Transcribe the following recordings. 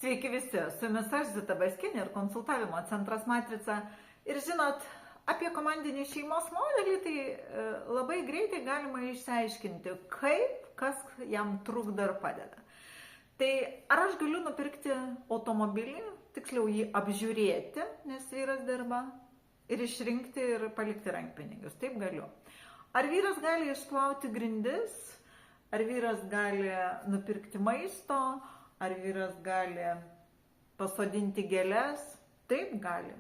Sveiki visi, su jumis aš Zita Baskinė ir konsultavimo centras Matrica. Ir žinot, apie komandinį šeimos modelį tai labai greitai galima išsiaiškinti, kaip kas jam trukdo ir padeda. Tai ar aš galiu nupirkti automobilį, tiksliau jį apžiūrėti, nes vyras dirba, ir išrinkti ir palikti rankpinigius? Taip galiu. Ar vyras gali išplauti grindis, ar vyras gali nupirkti maisto, ar vyras gali pasodinti gėles? Taip gali.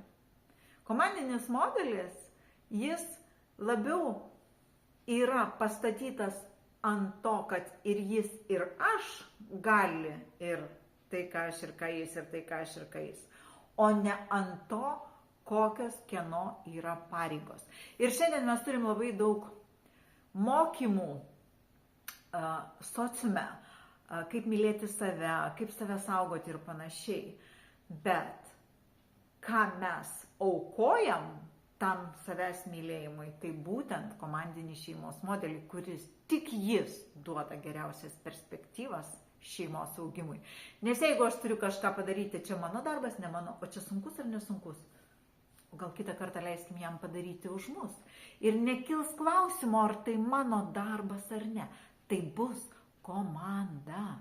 Komandinis modelis, jis labiau yra pastatytas ant to, kad ir jis, ir aš gali ir tai, ką aš, ir ką jis, ir tai, ką aš, ir ką jis, o ne ant to, kokios kieno yra pareigos. Ir šiandien mes turim labai daug mokymų sociume, kaip mylėti save, kaip save saugoti ir panašiai. Bet ką mes aukojam tam savęs mylėjimui, tai būtent komandinį šeimos modelį, kuris tik jis duoda geriausias perspektyvas šeimos augimui. Nes jeigu aš turiu kažką padaryti, čia mano darbas, ne mano, o čia sunkus ar nesunkus, o gal kitą kartą leiskim jam padaryti už mus. Ir nekils klausimo, ar tai mano darbas ar ne. Tai bus komanda.